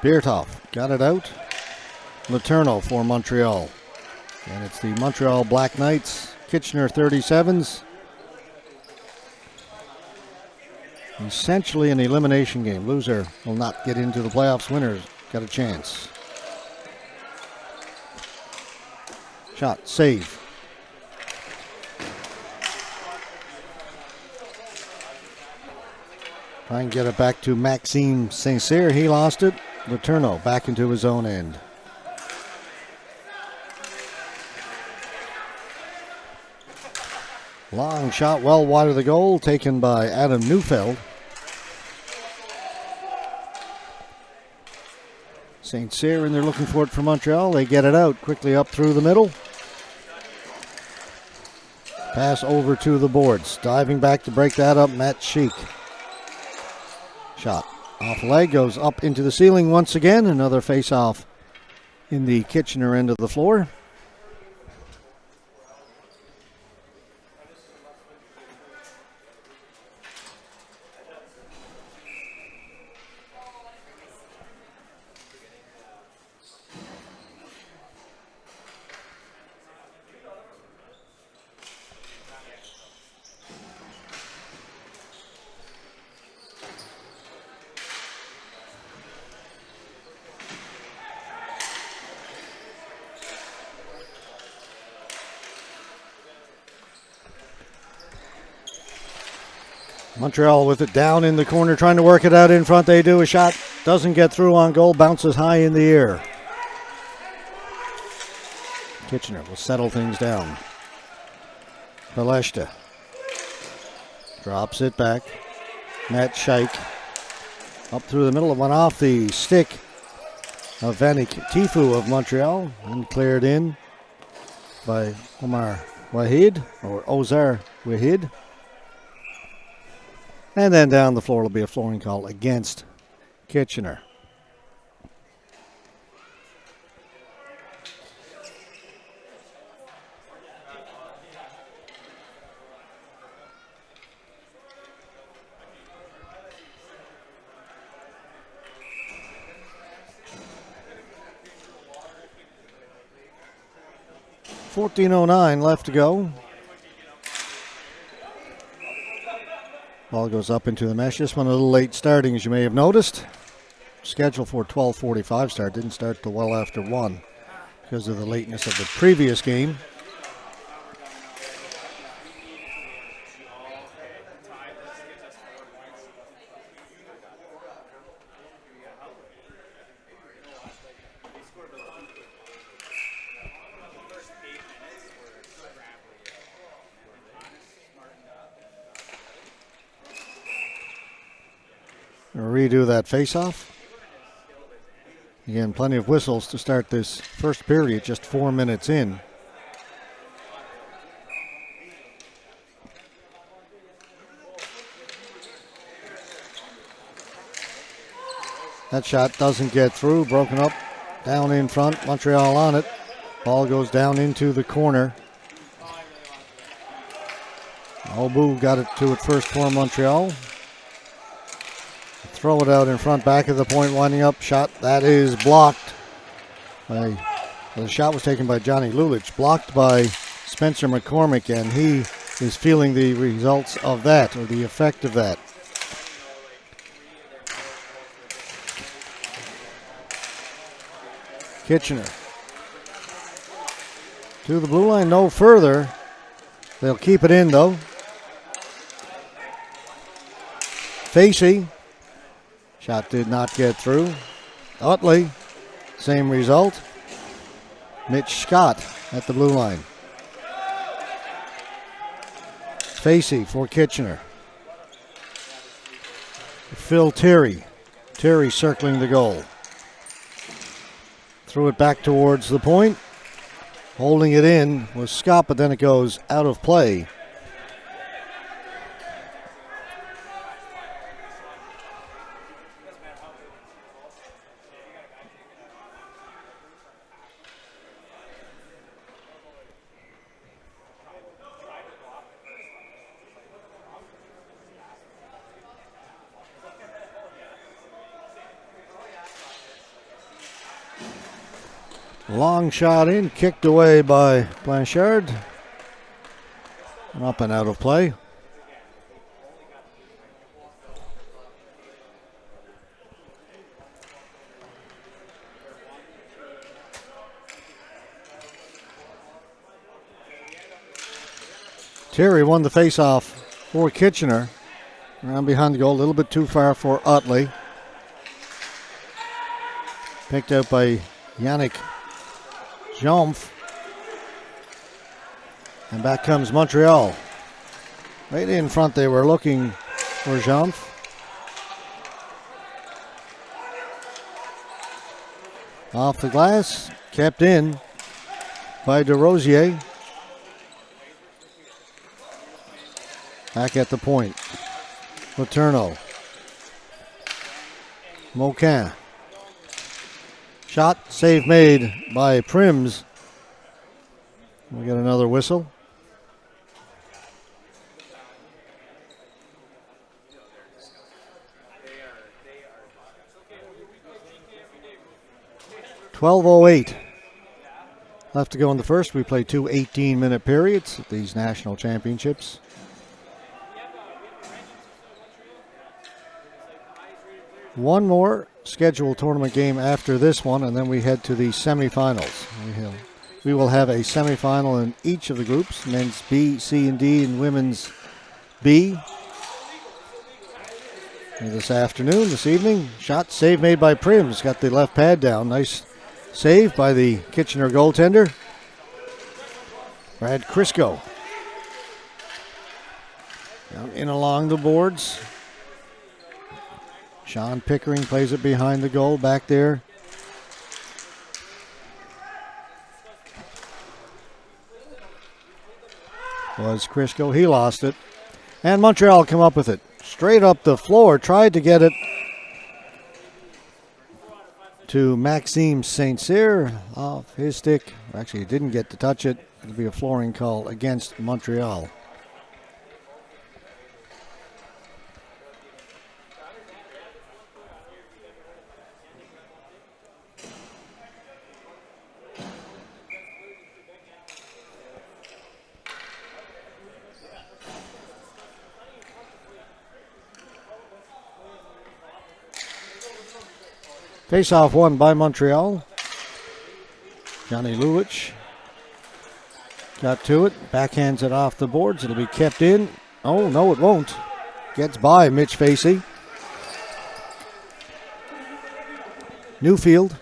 Beertoff got it out. Letourneau for Montreal. And it's the Montreal Black Knights, Kichener 37's. Essentially an elimination game. Loser will not get into the playoffs. Winners got a chance. Shot, save. Try and get it back to Maxime Saint-Cyr. He lost it. Letourneau back into his own end. Long shot well wide of the goal, taken by Adam Neufeld. Saint-Cyr, and they're looking for it for Montreal. They get it out quickly up through the middle. Pass over to the boards. Diving back to break that up, Matt Sheik. Shot off leg, goes up into the ceiling once again. Another face-off in the Kichener end of the floor. Montreal with it down in the corner, trying to work it out in front. They do a shot, doesn't get through on goal, bounces high in the air. Kichener will settle things down. Paleshta drops it back. Matt Sheik up through the middle. It went off the stick of Vanik Tifu of Montreal and cleared in by Omar Wahid, or Ozar Wahid. And then down the floor will be a flooring call against Kichener. .14:09 left to go. Ball goes up into the mesh. This one a little late starting, as you may have noticed. Scheduled for 12:45 start. Didn't start till well after 1 because of the lateness of the previous game. Redo that face-off. Again, plenty of whistles to start this first period, just 4 minutes in. That shot doesn't get through, broken up down in front. Montreal on it. Ball goes down into the corner. Obu got it to it first for Montreal. Throw it out in front, back of the point, winding up. Shot that is blocked. The shot was taken by Johnny Lulich, blocked by Spencer McCormick, and he is feeling the results of that, or the effect of that. Kichener to the blue line, no further. They'll keep it in though. Facey. Shot did not get through. Utley, same result. Mitch Scott at the blue line. Facey for Kichener. Phil Terry. Terry circling the goal. Threw it back towards the point. Holding it in was Scott, but then it goes out of play. Long shot in, kicked away by Blanchard. And up and out of play. Terry won the face-off for Kichener. Around behind the goal, a little bit too far for Utley. Picked out by Yannick Jomf. And back comes Montreal. Right in front they were looking for Jomf. Off the glass, kept in by DeRosier. Back at the point. Letourneau. Moquin. Shot, save made by Prims. We get another whistle. .12:08 left to go in the first. We play two 18-minute periods at these national championships. One more scheduled tournament game after this one, and then we head to the semifinals. We will have a semifinal in each of the groups, men's B, C, and D, and women's B. And this evening, shot, save made by Prims. Got the left pad down. Nice save by the Kichener goaltender, Brad Crisco. Down in along the boards. Sean Pickering plays it behind the goal back there. Was Crisco. He lost it. And Montreal come up with it. Straight up the floor. Tried to get it to Maxime Saint-Cyr off his stick. Actually, he didn't get to touch it. It'll be a flooring call against Montreal. Face-off won by Montreal. Johnny Lulich got to it, backhands it off the boards. It'll be kept in. Oh, no, it won't. Gets by Mitch Facey. Newfield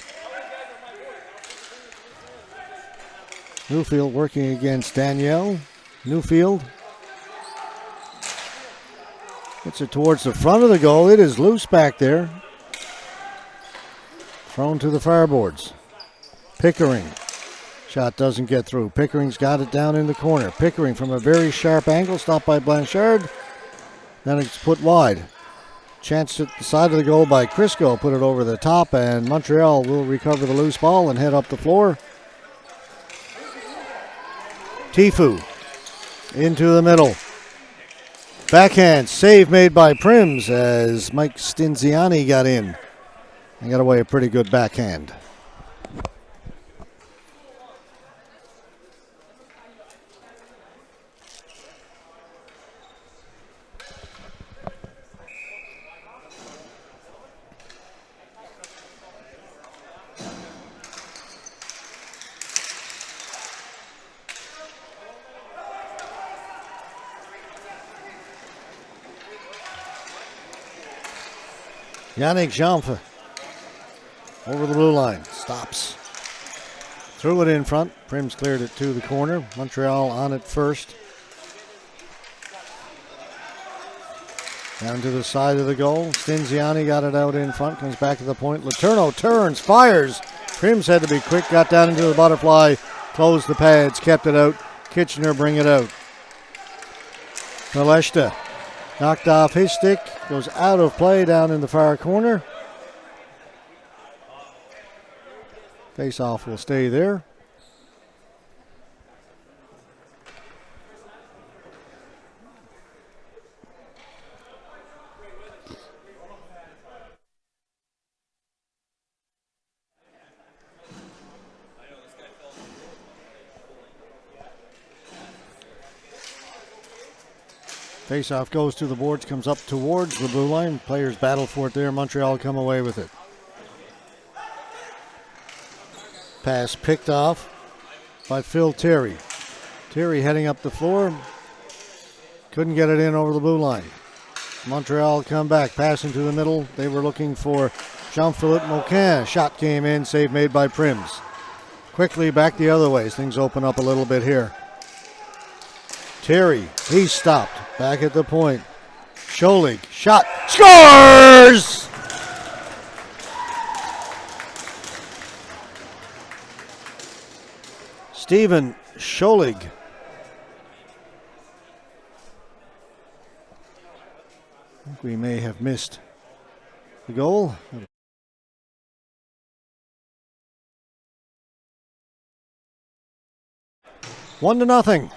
working against Danielle. Newfield gets it towards the front of the goal. It is loose back there. Thrown to the fireboards. Pickering. Shot doesn't get through. Pickering's got it down in the corner. Pickering from a very sharp angle. Stopped by Blanchard. Then it's put wide. Chance at the side of the goal by Crisco. Put it over the top, and Montreal will recover the loose ball and head up the floor. Tifu into the middle. Backhand. Save made by Prims as Mike Stinziani got in. And got away a pretty good backhand. Yannick Jomf over the blue line. Stops. Threw it in front. Prims cleared it to the corner. Montreal on it first. Down to the side of the goal. Stinziani got it out in front. Comes back to the point. Letourneau turns. Fires. Prims had to be quick. Got down into the butterfly. Closed the pads. Kept it out. Kichener bring it out. Maleshta knocked off his stick. Goes out of play down in the far corner. Face-off will stay there. Face-off goes to the boards, comes up towards the blue line. Players battle for it there. Montreal come away with it. Pass picked off by Phil Terry. Terry heading up the floor. Couldn't get it in over the blue line. Montreal come back, passing to the middle. They were looking for Jean-Philippe Moquin. Shot came in, save made by Prims. Quickly back the other way. Things open up a little bit here. Terry, he's stopped. Back at the point. Scholig, shot, scores! Stephen Scholig. I think we may have missed the goal. 1-0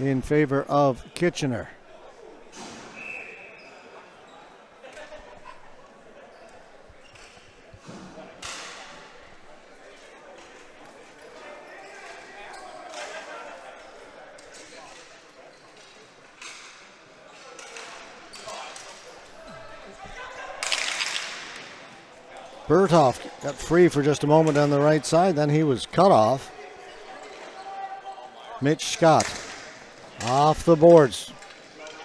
in favor of Kichener. Berthoff got free for just a moment on the right side, then he was cut off. Mitch Scott off the boards,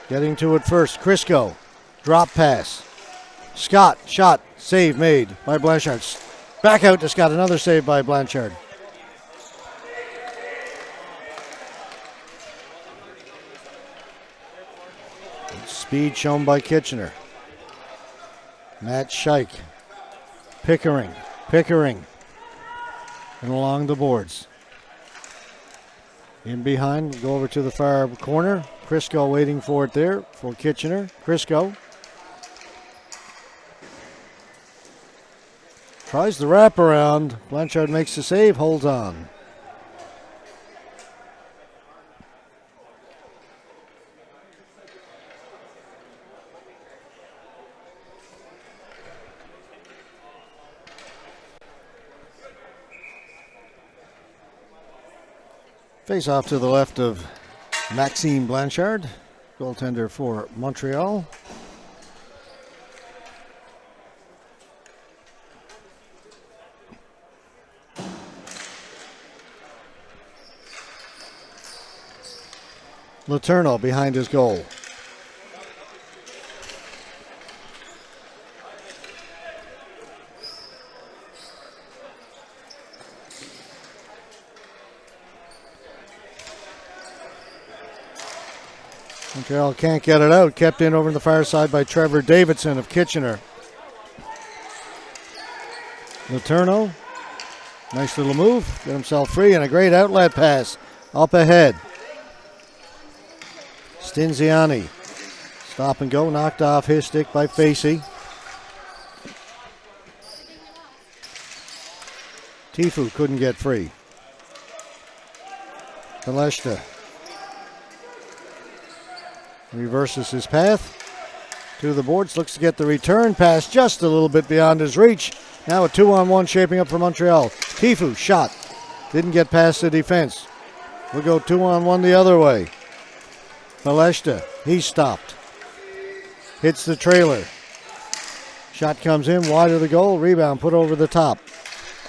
getting to it first. Crisco, drop pass. Scott, shot, save made by Blanchard. Back out to Scott, another save by Blanchard. Speed shown by Kichener. Matt Scheich. Pickering, and along the boards. In behind, go over to the far corner. Crisco waiting for it there for Kichener. Crisco tries the wraparound. Blanchard makes the save, holds on. Face off to the left of Maxime Blanchard, goaltender for Montreal. Letourneau behind his goal. Montreal can't get it out. Kept in over the far side by Trevor Davidson of Kichener. Letourneau, nice little move. Get himself free and a great outlet pass up ahead. Stinziani, stop and go, knocked off his stick by Facey. Tifu couldn't get free. Kaleshta reverses his path to the boards, looks to get the return pass just a little bit beyond his reach. Now a 2-on-1 shaping up for Montreal. Tifu shot, didn't get past the defense. We'll go 2-on-1 the other way. Kaleshta, he's stopped. Hits the trailer. Shot comes in wide of the goal, rebound put over the top.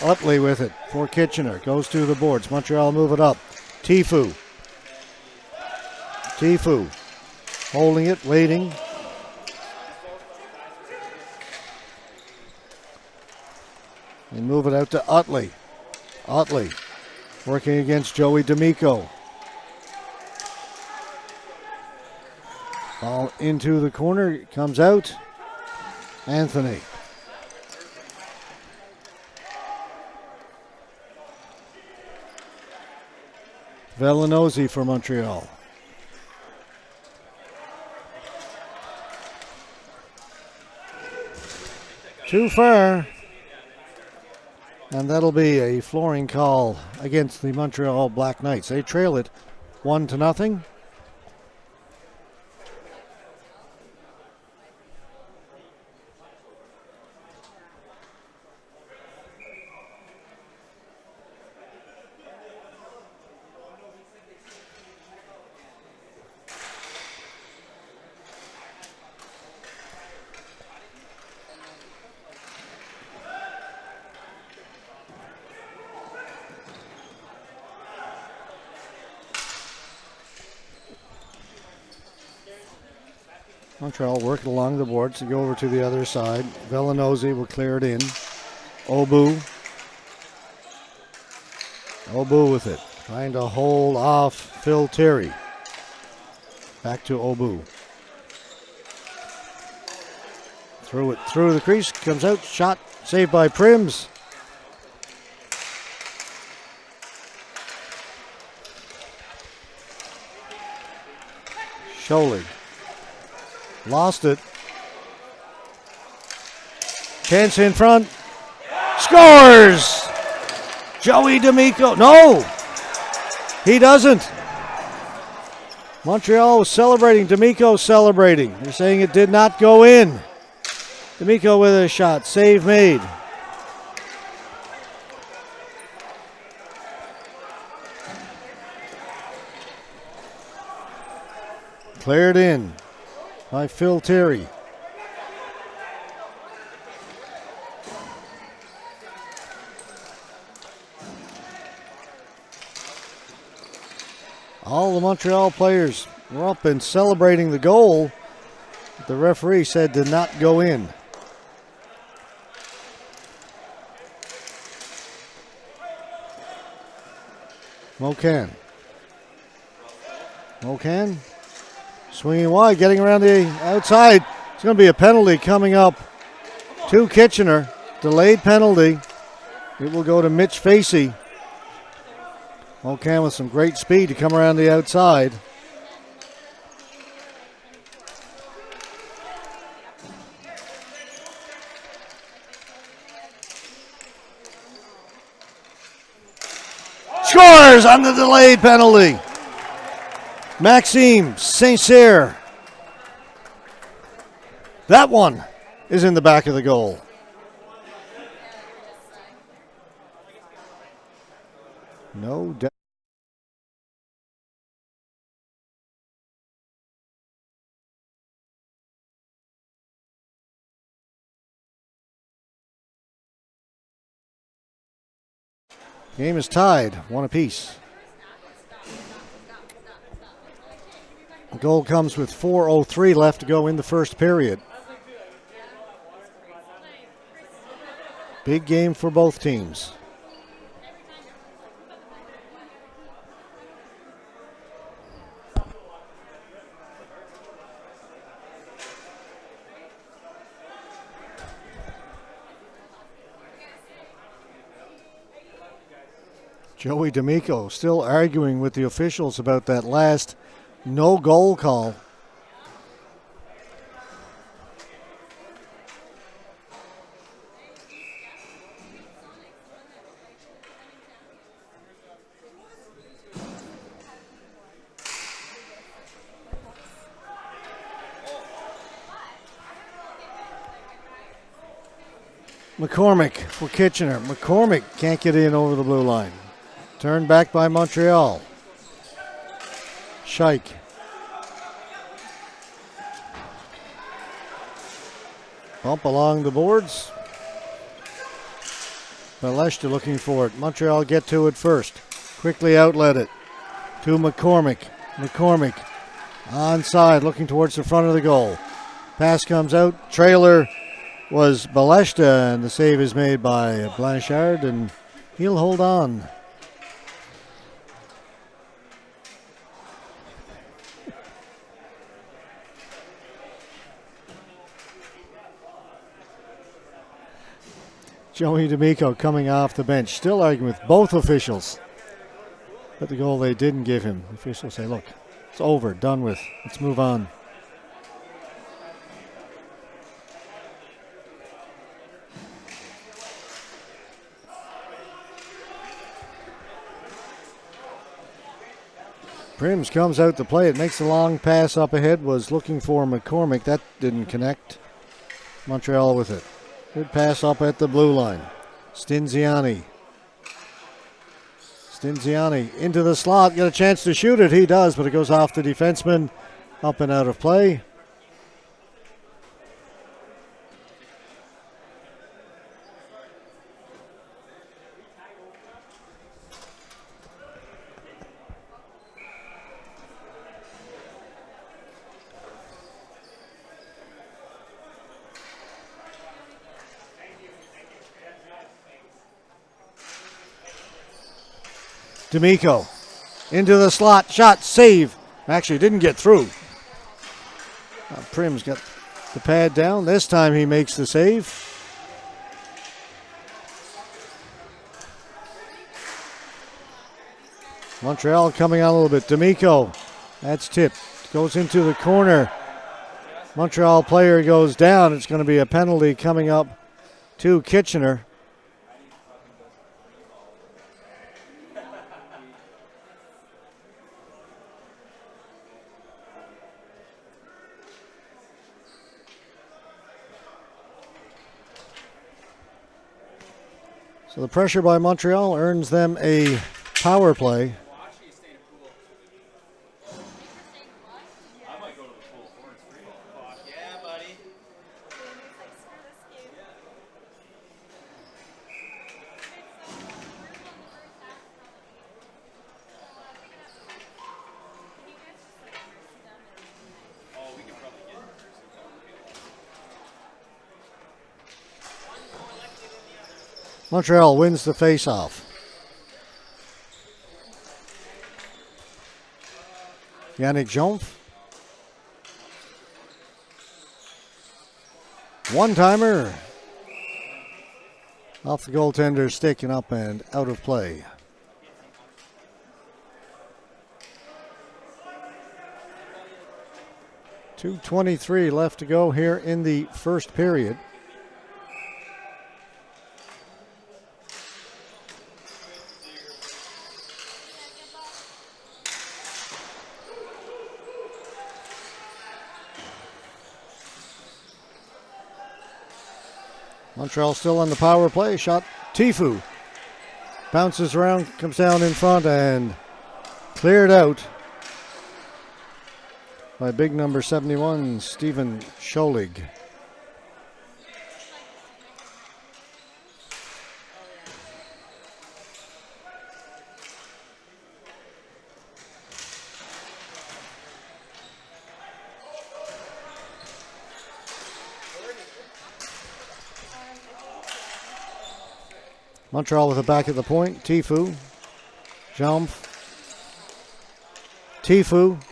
Utley with it for Kichener, goes to the boards. Montreal move it up. Tifu holding it, waiting. They move it out to Utley. Utley working against Joey D'Amico. Ball into the corner, comes out. Anthony. Velinosi for Montreal. Too far. And that'll be a flooring call against the Montreal Black Knights. They trail it 1-0. Montreal working along the boards to go over to the other side. Villanosi will clear it in. Obu with it. Trying to hold off Phil Terry. Back to Obu. Threw it through the crease. Comes out. Shot saved by Prims. Scholig. Lost it. Chance in front. Scores! Joey D'Amico. No! He doesn't. Montreal was celebrating. D'Amico celebrating. They're saying it did not go in. D'Amico with a shot. Save made. Cleared in by Phil Terry. All the Montreal players were up and celebrating the goal that the referee said did not go in. Mocan. Swinging wide, getting around the outside. It's going to be a penalty coming up to Kichener. Delayed penalty. It will go to Mitch Facey. Mocan with some great speed to come around the outside. Scores on the delayed penalty. Maxime Saint-Cyr. That one is in the back of the goal. No doubt. Game is tied, one apiece. The goal comes with 4:03 left to go in the first period. Big game for both teams. Joey D'Amico still arguing with the officials about that last no goal call. McCormick for Kichener. McCormick can't get in over the blue line. Turned back by Montreal. Scheik. Bump along the boards. Beleshta looking for it. Montreal get to it first. Quickly outlet it to McCormick. McCormick onside looking towards the front of the goal. Pass comes out. Trailer was Beleshta, and the save is made by Blanchard, and he'll hold on. Joey D'Amico coming off the bench, still arguing with both officials. But the goal they didn't give him. The officials say, look, it's over, done with. Let's move on. Prims comes out to play it, makes a long pass up ahead, was looking for McCormick. That didn't connect. Montreal with it. Good pass up at the blue line. Stinziani into the slot. Got a chance to shoot it. He does, but it goes off the defenseman. Up and out of play. D'Amico into the slot. Shot, save. Actually didn't get through. Prim's got the pad down. This time he makes the save. Montreal coming out a little bit. D'Amico, that's tipped. Goes into the corner. Montreal player goes down. It's going to be a penalty coming up to Kichener. So the pressure by Montreal earns them a power play. Montreal wins the face-off. Yannick Jomph. One-timer. Off the goaltender, sticking up and out of play. .2:23 left to go here in the first period. Montreal still on the power play. Shot, Tifu. Bounces around, comes down in front and cleared out by big number 71, Stephen Scholig. Montreal with the back at the point. Tifu. Jomph. Tifu.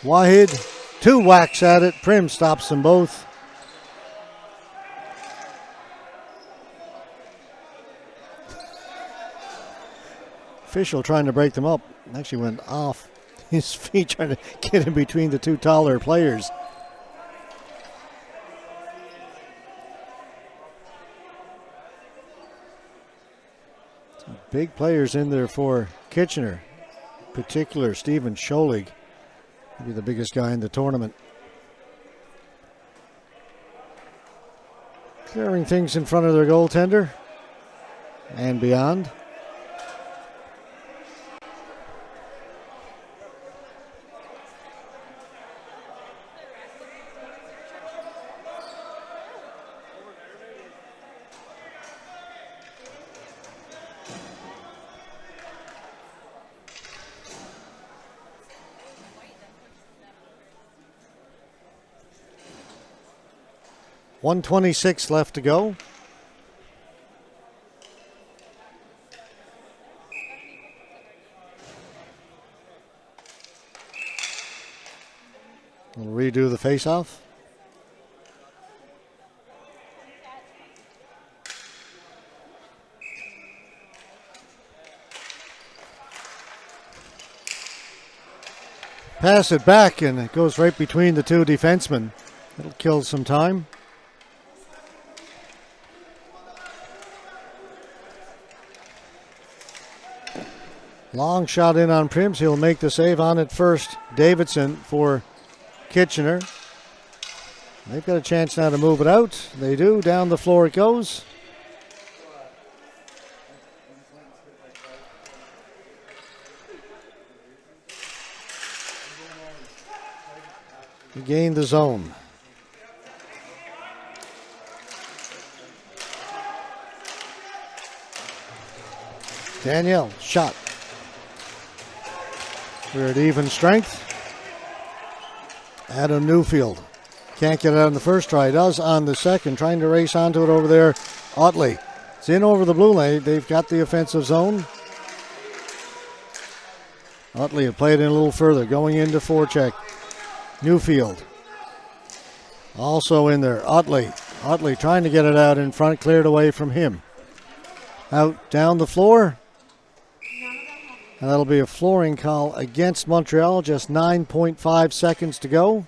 Wahid. Two whacks at it. Prim stops them both. Official trying to break them up. Actually went off his feet trying to get in between the two taller players. Big players in there for Kichener. In particular, Stephen Scholig. Maybe the biggest guy in the tournament. Clearing things in front of their goaltender and beyond. .126 left to go. We'll redo the face-off. Pass it back and it goes right between the two defensemen. It'll kill some time. Long shot in on Prims. He'll make the save on it first. Davidson for Kichener. They've got a chance now to move it out. They do. Down the floor it goes. He gained the zone. Danielle, shot. We're at even strength. Adam Newfield can't get it on the first try. Does on the second. Trying to race onto it over there. Otley It's in over the blue lane. They've got the offensive zone. Utley had played in a little further, going into forecheck. Newfield also in there. Utley trying to get it out in front, cleared away from him. Out down the floor. And that'll be a flooring call against Montreal. Just 9.5 seconds to go.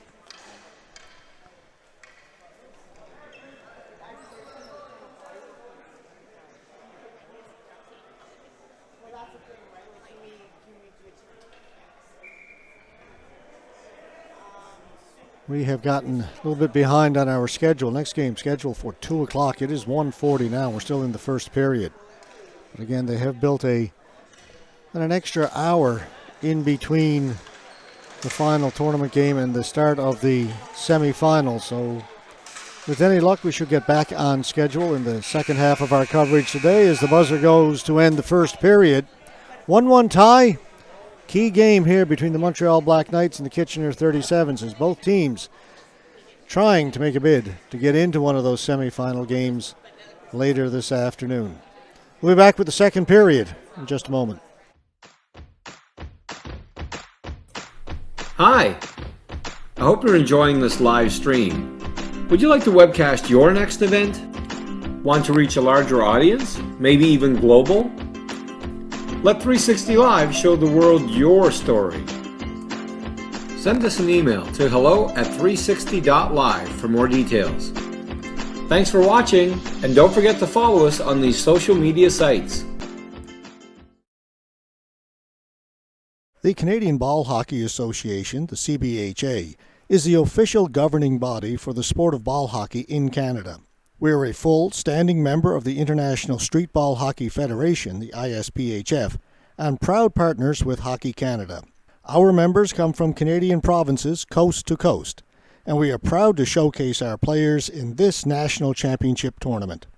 We have gotten a little bit behind on our schedule. Next game scheduled for 2 o'clock. It is 1:40 now. We're still in the first period. But again, they have built an extra hour in between the final tournament game and the start of the semifinals. So with any luck, we should get back on schedule in the second half of our coverage today as the buzzer goes to end the first period. 1-1 tie. Key game here between the Montreal Black Knights and the Kichener 37's as both teams trying to make a bid to get into one of those semifinal games later this afternoon. We'll be back with the second period in just a moment. Hi, I hope you're enjoying this live stream. Would you like to webcast your next event? Want to reach a larger audience, maybe even global? Let 360 Live show the world your story. Send us an email to hello@360.live for more details. Thanks for watching, and don't forget to follow us on these social media sites. The Canadian Ball Hockey Association, the CBHA, is the official governing body for the sport of ball hockey in Canada. We are a full standing member of the International Street Ball Hockey Federation, the ISPHF, and proud partners with Hockey Canada. Our members come from Canadian provinces coast to coast, and we are proud to showcase our players in this national championship tournament.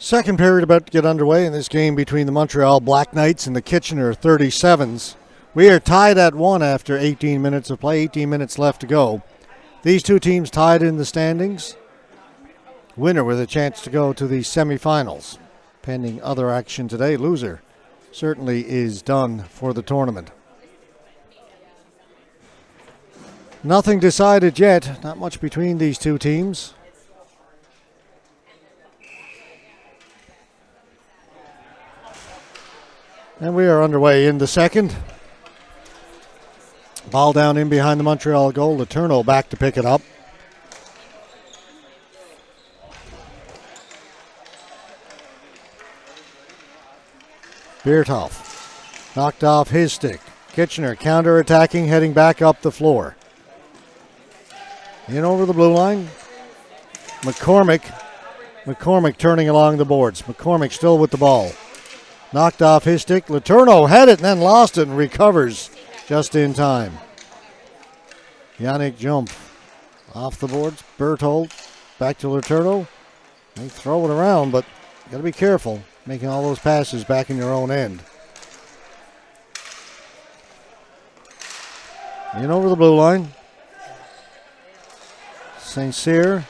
Second period about to get underway in this game between the Montreal Black Knights and the Kichener 37's. We are tied at 1 after 18 minutes of play, 18 minutes left to go. These two teams tied in the standings. Winner with a chance to go to the semifinals. Pending other action today, loser certainly is done for the tournament. Nothing decided yet, not much between these two teams. And we are underway in the second. Ball down in behind the Montreal goal. Letourneau back to pick it up. Beertoff knocked off his stick. Kichener counter-attacking, heading back up the floor. In over the blue line. McCormick turning along the boards. McCormick still with the ball. Knocked off his stick. Letourneau had it and then lost it and recovers just in time. Yannick Jump off the boards. Berthold back to Letourneau. They throw it around, but you got to be careful making all those passes back in your own end. In over the blue line. St. Cyr.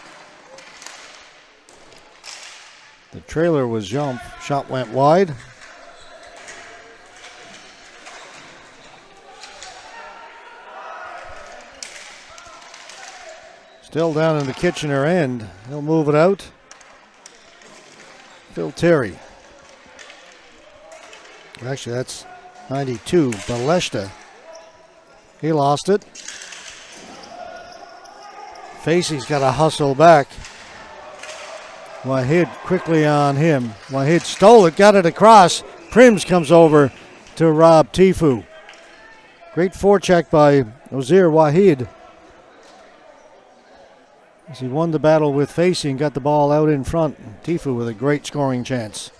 The trailer was Jump. Shot went wide. Still down in the Kichener end. He'll move it out. Phil Terry. Actually, that's 92. Baleshta. He lost it. Facey's got to hustle back. Wahid quickly on him. Wahid stole it, got it across. Prims comes over to Rob Tifu. Great forecheck by Ozir Wahid. As he won the battle with Facey and got the ball out in front. Tifu with a great scoring chance.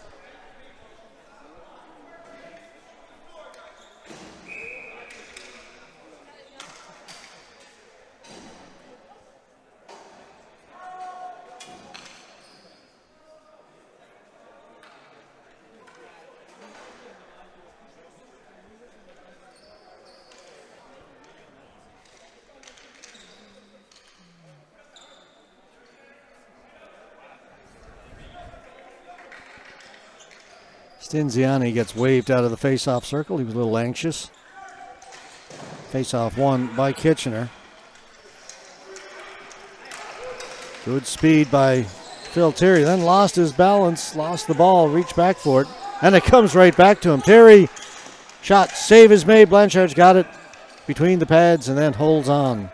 Stinziani gets waved out of the face-off circle. He was a little anxious. Face-off won by Kichener. Good speed by Phil Terry. Then lost his balance, lost the ball, reached back for it, and it comes right back to him. Terry, shot, save is made. Blanchard's got it between the pads and then holds on.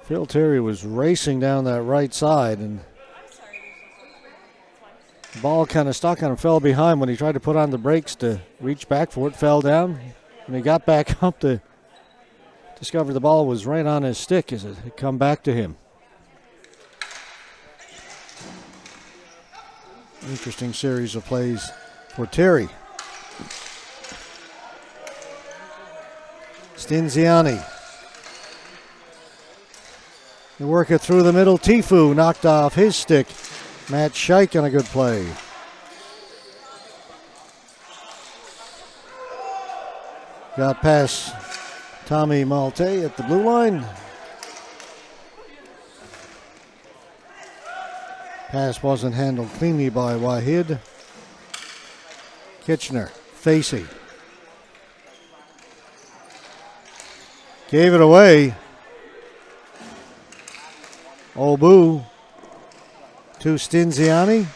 Phil Terry was racing down that right side, and the ball kind of stuck on him, fell behind when he tried to put on the brakes to reach back for it, fell down. When he got back up to discover the ball was right on his stick as it had come back to him. Interesting series of plays for Terry. Stinziani. They work it through the middle. Tifu knocked off his stick. Matt Scheich on a good play. Got past Tommy Malte at the blue line. Pass wasn't handled cleanly by Wahid. Kichener, Facey. Gave it away. Obu to Stinziani.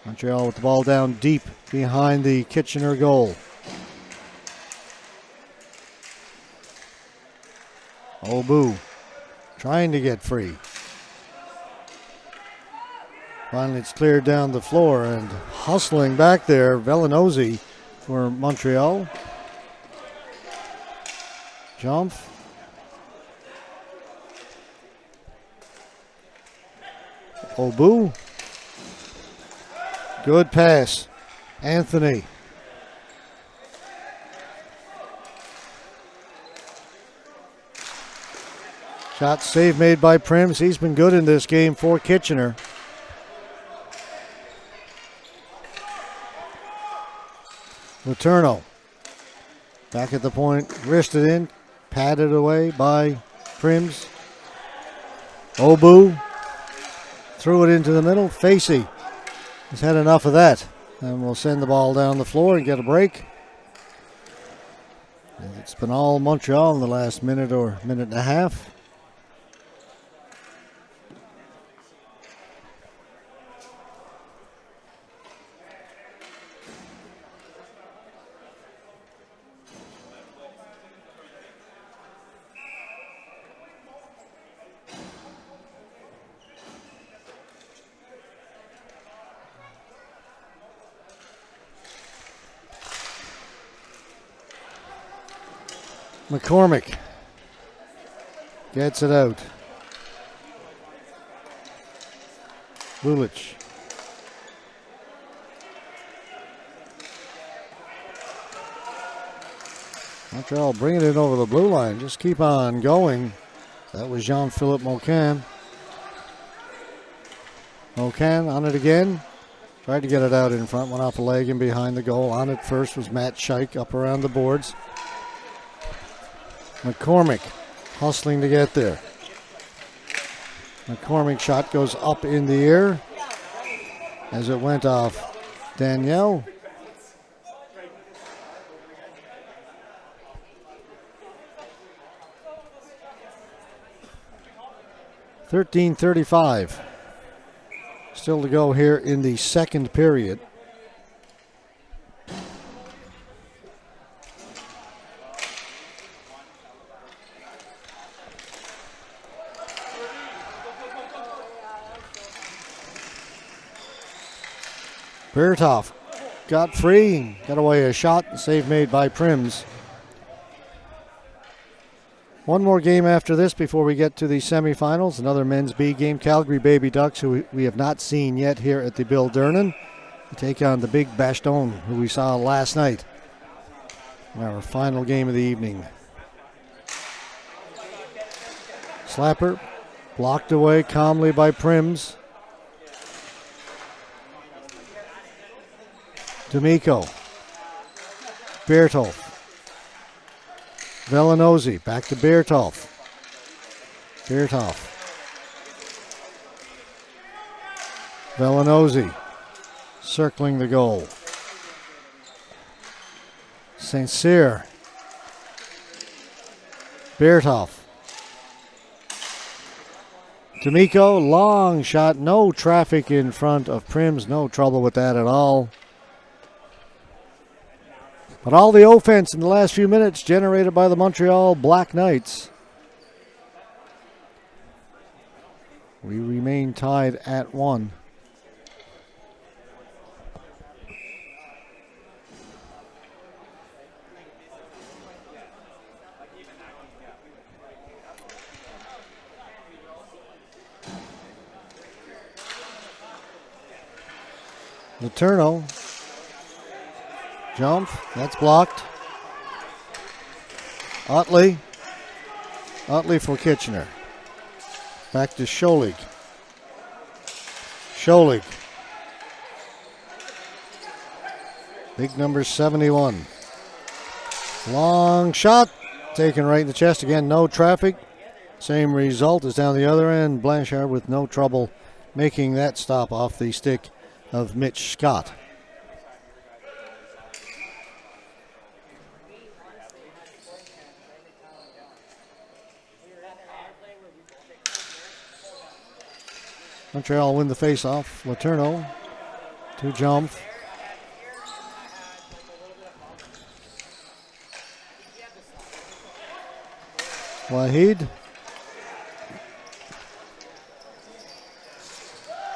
Montreal with the ball down deep behind the Kichener goal. Obu trying to get free. Finally it's cleared down the floor and hustling back there, Velinosi for Montreal. Jump. Obu. Good pass. Anthony. Shot save made by Prims. He's been good in this game for Kichener. Letourneau back at the point, wristed in, padded away by Prims. Obu threw it into the middle. Facey has had enough of that and will send the ball down the floor and get a break. And it's been all Montreal in the last minute or minute and a half. McCormick gets it out. Lulich. Montreal bringing it over the blue line. Just keep on going. That was Jean-Philippe Mocan. Mocan on it again. Tried to get it out in front. Went off a leg and behind the goal. On it first was Matt Scheich up around the boards. McCormick hustling to get there. McCormick shot goes up in the air as it went off Danielle. .35 still to go here in the second period. Berthoff got free, got away a shot, save made by Prims. One more game after this before we get to the semifinals. Another men's B game. Calgary Baby Ducks, who we have not seen yet here at the Bill Durnan, to take on the Big Baston, who we saw last night in our final game of the evening. Slapper blocked away calmly by Prims. D'Amico. Bertolf. Velanozzi back to Bertolf. Velanozzi circling the goal. St. Cyr. Bertolf. D'Amico, long shot, no traffic in front of Prims, no trouble with that at all. But all the offense in the last few minutes generated by the Montreal Black Knights. We remain tied at 1. Letourneau. Jump, that's blocked. Utley for Kichener. Back to Scholig. Big number 71. Long shot, taken right in the chest again, no traffic. Same result as down the other end. Blanchard with no trouble making that stop off the stick of Mitch Scott. Montreal win the face-off. Letourneau to jump. Wahid.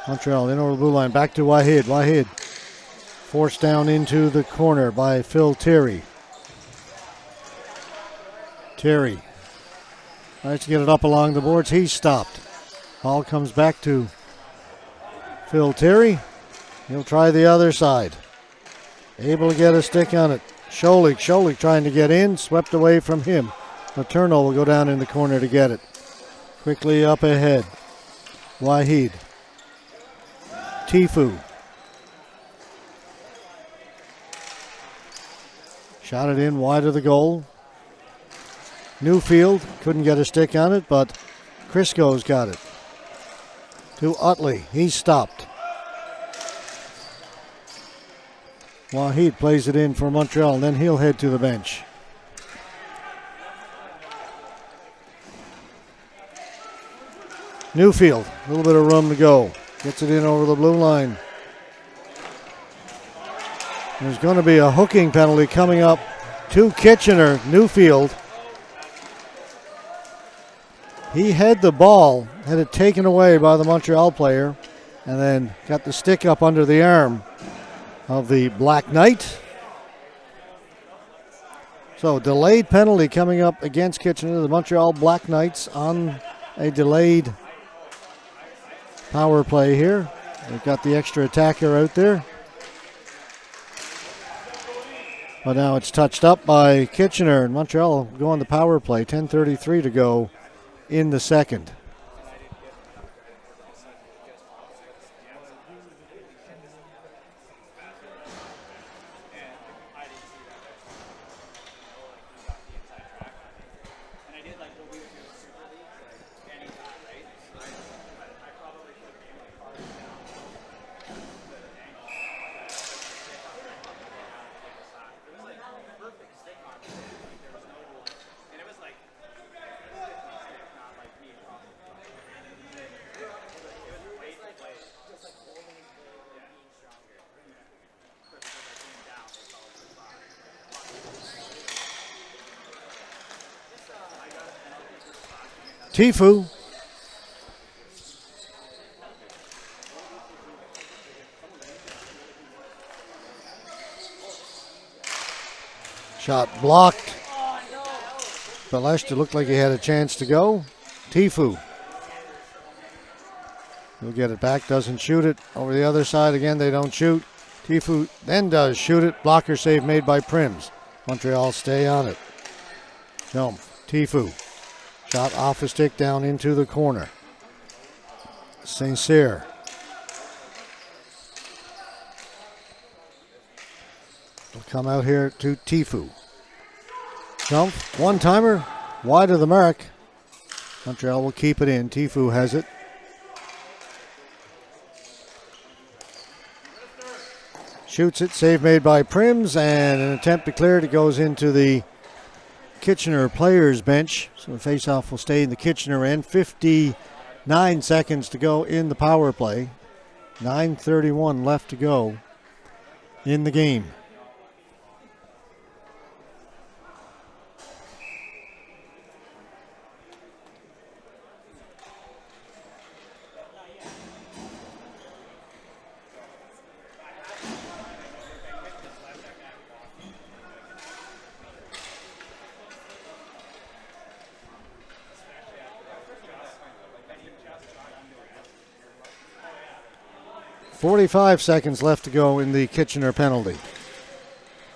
Montreal in over the blue line. Back to Wahid. Forced down into the corner by Phil Terry. Tries to get it up along the boards. He's stopped. Ball comes back to Phil Terry. He'll try the other side. Able to get a stick on it. Scholig trying to get in. Swept away from him. Letourneau will go down in the corner to get it. Quickly up ahead. Wahid. Tifu. Shot it in wide of the goal. Newfield couldn't get a stick on it, but Crisco's got it. To Utley. He's stopped. Wahid plays it in for Montreal, and then he'll head to the bench. Newfield, a little bit of room to go. Gets it in over the blue line. There's going to be a hooking penalty coming up to Kichener. Newfield. He had the ball, had it taken away by the Montreal player, and then got the stick up under the arm of the Black Knight. So delayed penalty coming up against Kichener. The Montreal Black Knights on a delayed power play here. They've got the extra attacker out there. But now it's touched up by Kichener, and Montreal go on the power play. 10:33 to go in the second. Tifu. Shot blocked. Belesh, it looked like he had a chance to go. Tifu. He'll get it back, doesn't shoot it. Over the other side again, they don't shoot. Tifu then does shoot it. Blocker save made by Prims. Montreal stay on it. No, Tifu. Shot off a stick down into the corner. St. Cyr. Will come out here to Tifu. Jump, one-timer, wide of the mark. Montreal will keep it in. Tifu has it. Shoots it, save made by Prims, and an attempt to clear it. It goes into the Kichener players bench. So the faceoff will stay in the Kichener end. 59 seconds to go in the power play. 9:31 left to go in the game. .45 seconds left to go in the Kichener penalty.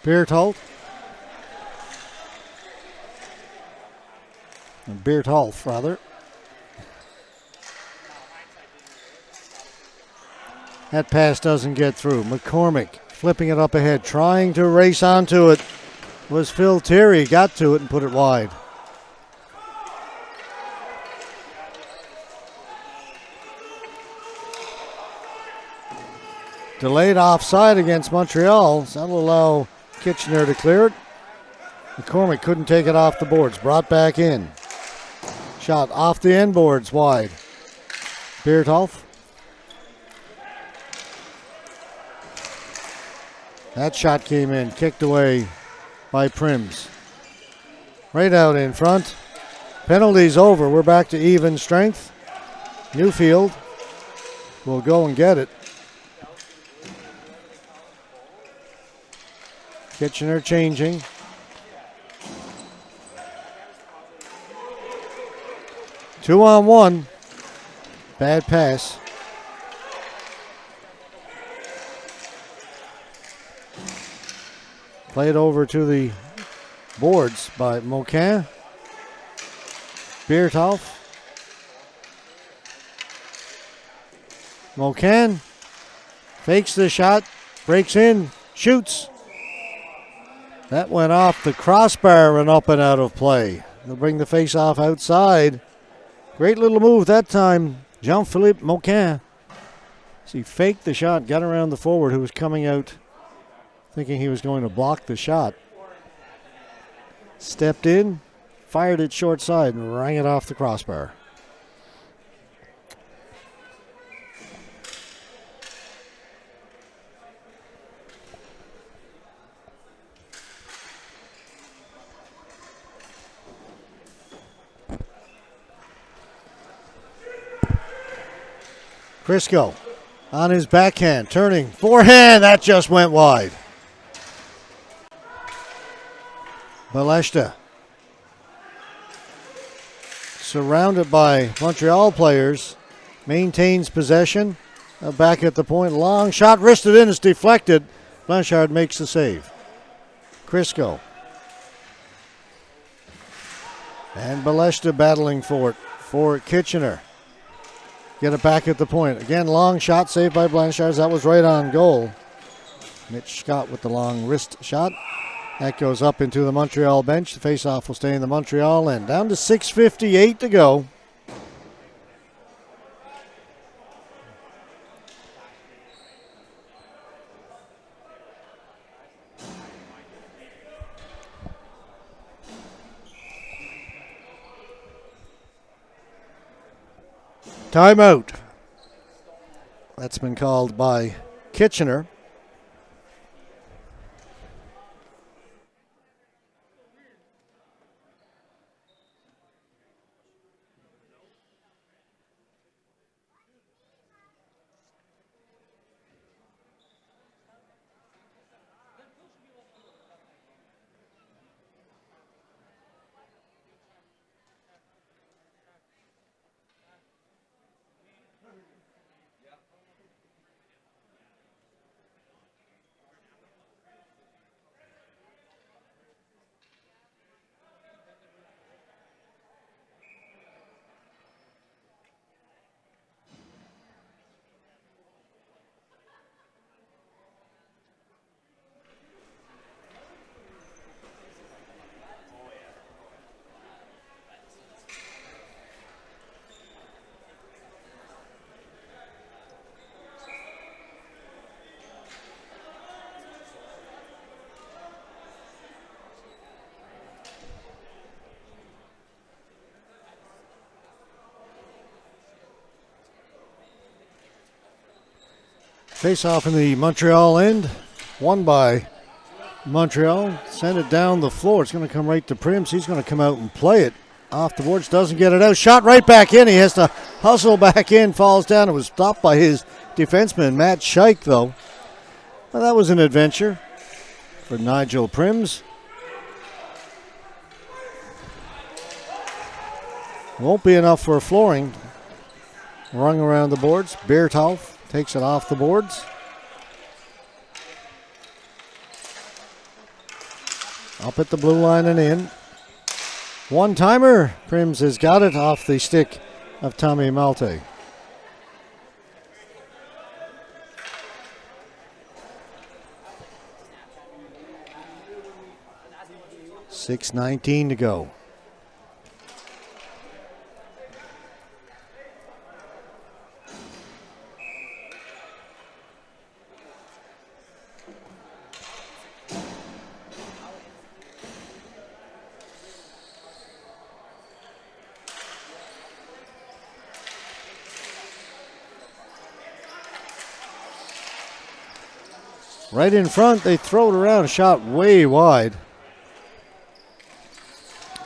Beertolf. Beertolf, rather. That pass doesn't get through. McCormick flipping it up ahead, trying to race onto it. Was Phil Terry, got to it and put it wide. Delayed offside against Montreal. So that'll allow Kichener to clear it. McCormick couldn't take it off the boards. Brought back in. Shot off the end boards wide. Beertolf. That shot came in. Kicked away by Prims. Right out in front. Penalty's over. We're back to even strength. Newfield will go and get it. Kichener changing. Two on one. Bad pass. Played over to the boards by Moquin. Beertolf. Mocan fakes the shot, breaks in, shoots. That went off the crossbar and up and out of play. They'll bring the face-off outside. Great little move that time, Jean-Philippe Mocan. So he faked the shot, got around the forward who was coming out thinking he was going to block the shot. Stepped in, fired it short side, and rang it off the crossbar. Crisco on his backhand, turning, forehand, that just went wide. Baleshta, surrounded by Montreal players, maintains possession. Back at the point, long shot, wristed in, it's deflected. Blanchard makes the save. Crisco. And Baleshta battling for it for Kichener. Get it back at the point. Again, long shot saved by Blanchard. That was right on goal. Mitch Scott with the long wrist shot. That goes up into the Montreal bench. The faceoff will stay in the Montreal end. Down to 6:58 to go. Timeout. That's been called by Kichener. Face off in the Montreal end. Won by Montreal. Send it down the floor. It's going to come right to Prims. He's going to come out and play it. Off the boards. Doesn't get it out. Shot right back in. He has to hustle back in. Falls down. It was stopped by his defenseman, Matt Scheich, though. Well, that was an adventure for Nigel Prims. Won't be enough for flooring. Rung around the boards. Beertolf takes it off the boards. Up at the blue line and in. One-timer. Prims has got it off the stick of Tommy Malte. .6:19 to go. Right in front, they throw it around, a shot way wide.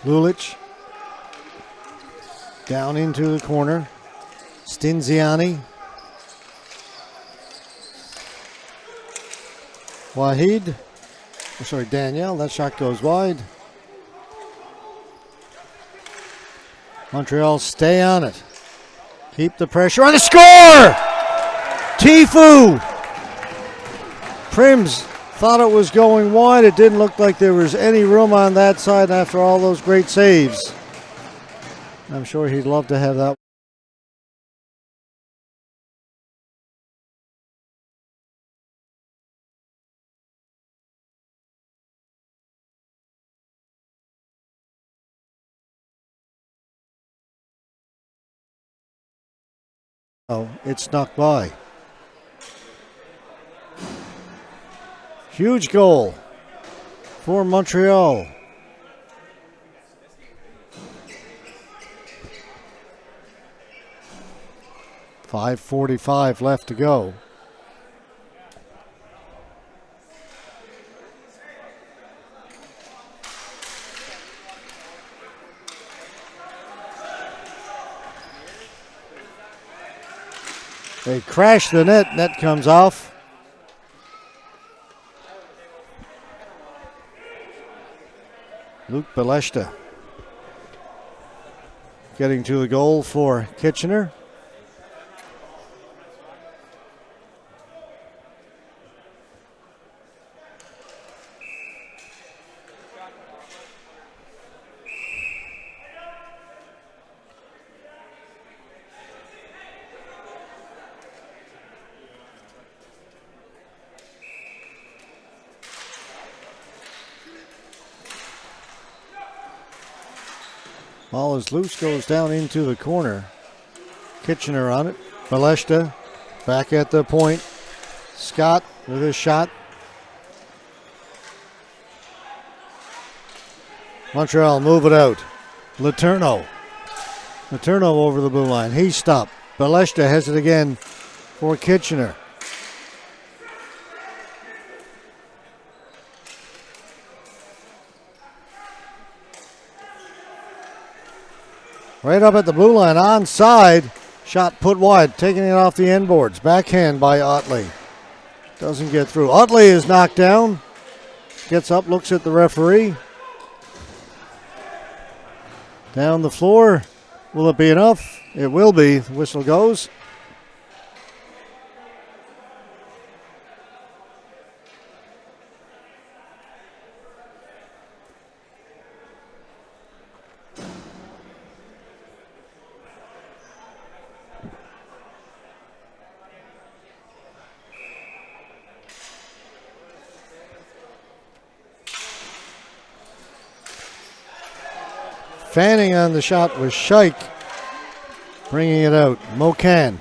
Lulich down into the corner. Stinziani. Danielle, that shot goes wide. Montreal stay on it. Keep the pressure on the score! Tifu! Prims thought it was going wide. It didn't look like there was any room on that side after all those great saves. I'm sure he'd love to have that Oh, it snuck by. Huge goal for Montreal. .5:45 left to go. They crash the net. Net comes off. Luke Beleshta getting to the goal for Kichener. Ball is loose, goes down into the corner. Kichener on it. Beleshta back at the point. Scott with his shot. Montreal move it out. Letourneau over the blue line. He's stopped. Beleshta has it again for Kichener. Right up at the blue line, onside. Shot put wide, taking it off the end boards. Backhand by Utley. Doesn't get through. Utley is knocked down. Gets up, looks at the referee. Down the floor. Will it be enough? It will be. The whistle goes. Fanning on the shot was Scheich. Bringing it out. Mocan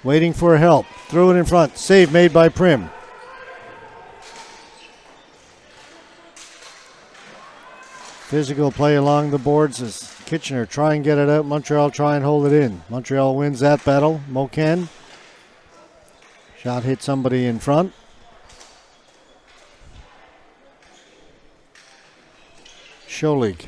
waiting for help. Threw it in front. Save made by Prim. Physical play along the boards as Kichener try and get it out. Montreal try and hold it in. Montreal wins that battle. Mocan. Shot hit somebody in front. Scholig.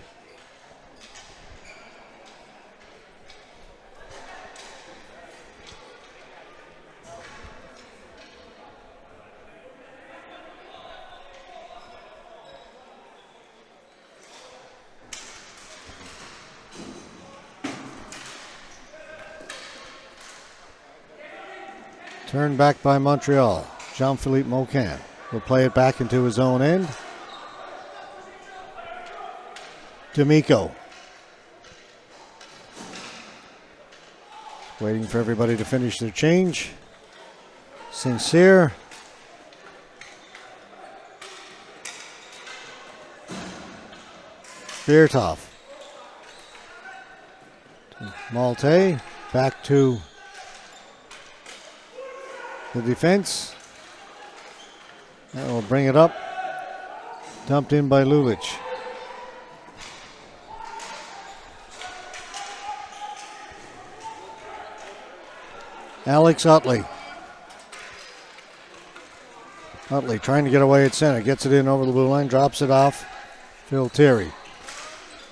Turned back by Montreal. Jean-Philippe Mocan will play it back into his own end. D'Amico. Waiting for everybody to finish their change. Sincere. Bertov. Malte. Back to the defense. That will bring it up. Dumped in by Lulich. Alex Utley. Utley trying to get away at center. Gets it in over the blue line. Drops it off. Phil Terry.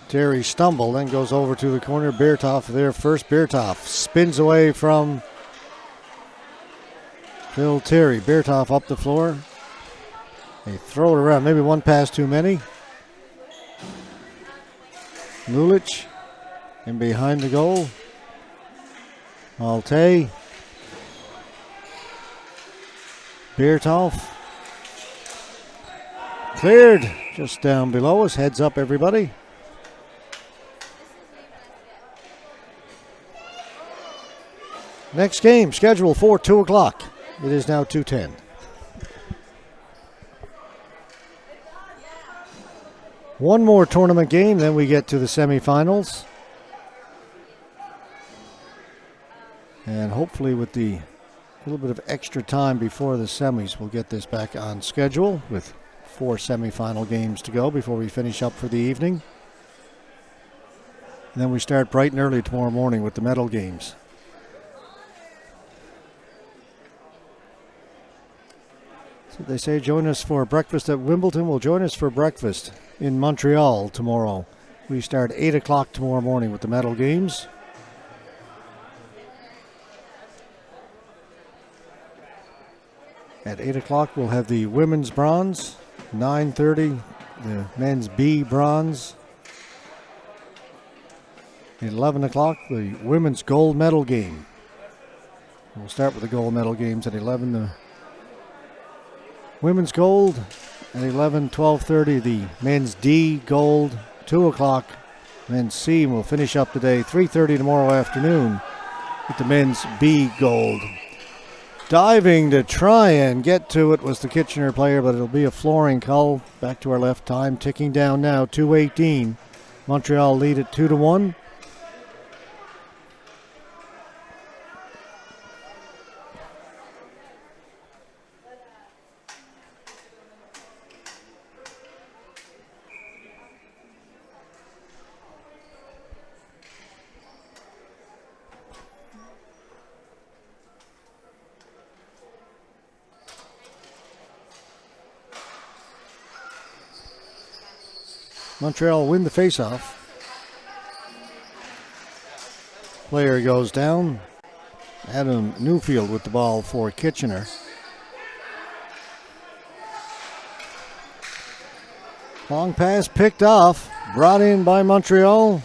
Terry stumbled, then goes over to the corner. Bertov there first. Bertov spins away from Phil Terry. Bertov up the floor. They throw it around. Maybe one pass too many. Lulich in behind the goal. Malte. Bertov. Cleared just down below us. Heads up, everybody. Next game scheduled for 2 o'clock. It is now 2:10. One more tournament game, then we get to the semifinals. And hopefully with the little bit of extra time before the semis, we'll get this back on schedule with 4 semifinal games to go before we finish up for the evening. And then we start bright and early tomorrow morning with the medal games. So they say join us for breakfast at Wimbledon. Well, join us for breakfast in Montreal tomorrow. We start 8 o'clock tomorrow morning with the medal games. At 8 o'clock, we'll have the women's bronze. 9:30, the men's B bronze. At 11 o'clock, the women's gold medal game. We'll start with the gold medal games at 11. The women's gold at 11, 12:30, the men's D gold. 2 o'clock, men's C. We'll finish up today, 3:30 tomorrow afternoon with the men's B gold. Diving to try and get to it was the Kichener player, but it'll be a flooring call. Back to our left, time ticking down now, 2:18. Montreal lead at 2-1. Montreal win the faceoff. Player goes down. Adam Newfield with the ball for Kichener. Long pass picked off, brought in by Montreal.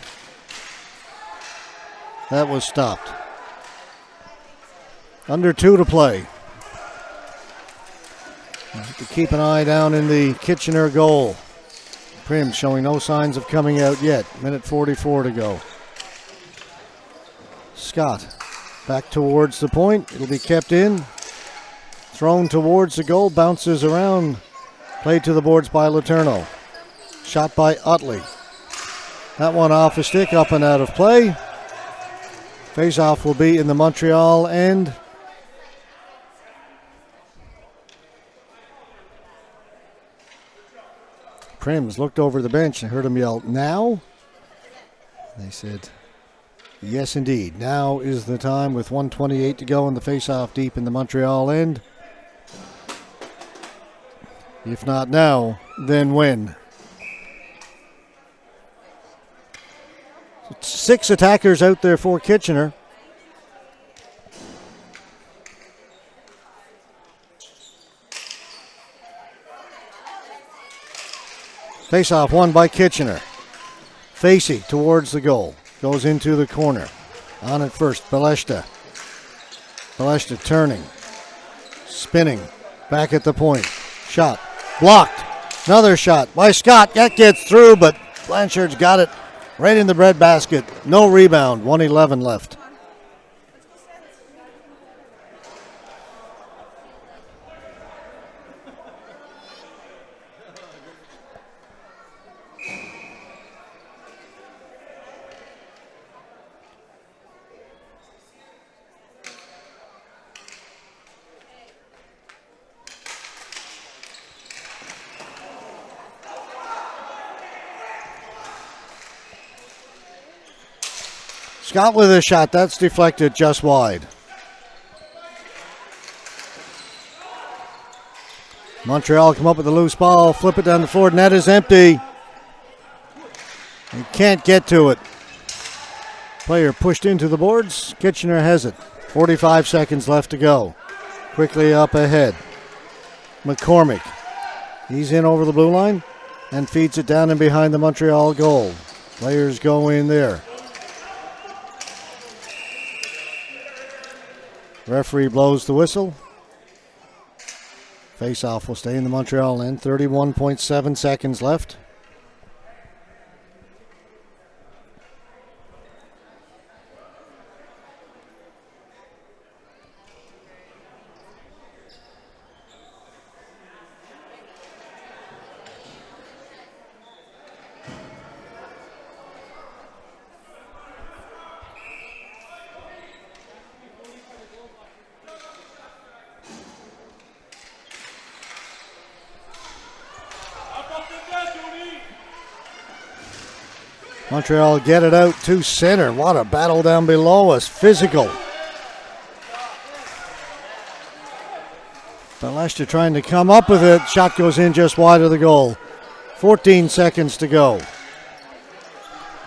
That was stopped. Under 2 to play. Have to keep an eye down in the Kichener goal. Prim showing no signs of coming out yet. Minute 44 to go. Scott back towards the point. It'll be kept in. Thrown towards the goal. Bounces around. Played to the boards by Letourneau. Shot by Utley. That one off a stick, up and out of play. Face-off will be in the Montreal end. Prims looked over the bench and heard him yell, "Now?" They said, yes, indeed. Now is the time with 1:28 to go in the face-off deep in the Montreal end. If not now, then when? 6 attackers out there for Kichener. Face-off won by Kichener. Facey towards the goal. Goes into the corner. On at first, Beleshta. Beleshta turning. Spinning. Back at the point. Shot. Blocked. Another shot by Scott. That gets through, but Blanchard's got it right in the breadbasket. No rebound. 1:11 left. Scott with a shot. That's deflected just wide. Montreal come up with a loose ball. Flip it down the floor. Net is empty. He can't get to it. Player pushed into the boards. Kichener has it. 45 seconds left to go. Quickly up ahead. McCormick. He's in over the blue line and feeds it down and behind the Montreal goal. Players go in there. Referee blows the whistle. Face-off will stay in the Montreal end. 31.7 seconds left. Montreal get it out to center. What a battle down below us. Physical. Balestra trying to come up with it. Shot goes in just wide of the goal. 14 seconds to go.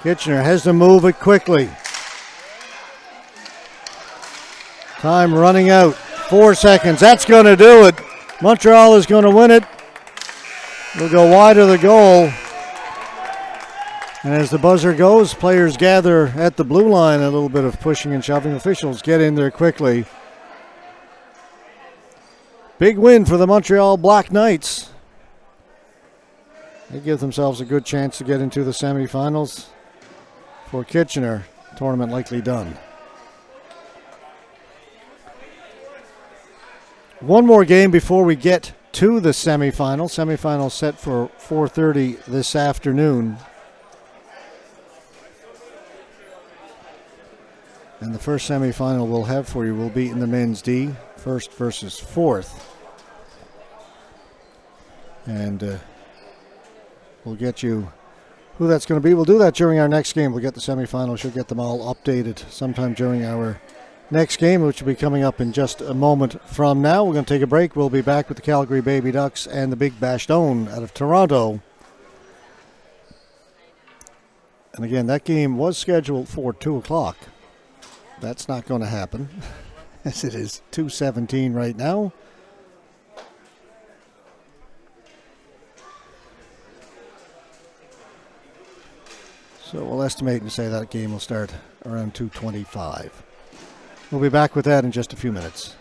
Kichener has to move it quickly. Time running out. 4 seconds. That's going to do it. Montreal is going to win it. It'll go wide of the goal. And as the buzzer goes, players gather at the blue line. A little bit of pushing and shoving. Officials get in there quickly. Big win for the Montreal Black Knights. They give themselves a good chance to get into the semifinals. For Kichener, tournament likely done. One more game before we get to the semifinal. Semifinal set for 4:30 this afternoon. And the first semifinal we'll have for you will be in the men's D, first versus fourth. And we'll get you who that's going to be. We'll do that during our next game. We'll get the semifinals. She'll get them all updated sometime during our next game, which will be coming up in just a moment from now. We're going to take a break. We'll be back with the Calgary Baby Ducks and the Big Bashtone out of Toronto. And again, that game was scheduled for 2 o'clock. That's not going to happen, as it is 2:17 right now. So we'll estimate and say that game will start around 2:25. We'll be back with that in just a few minutes.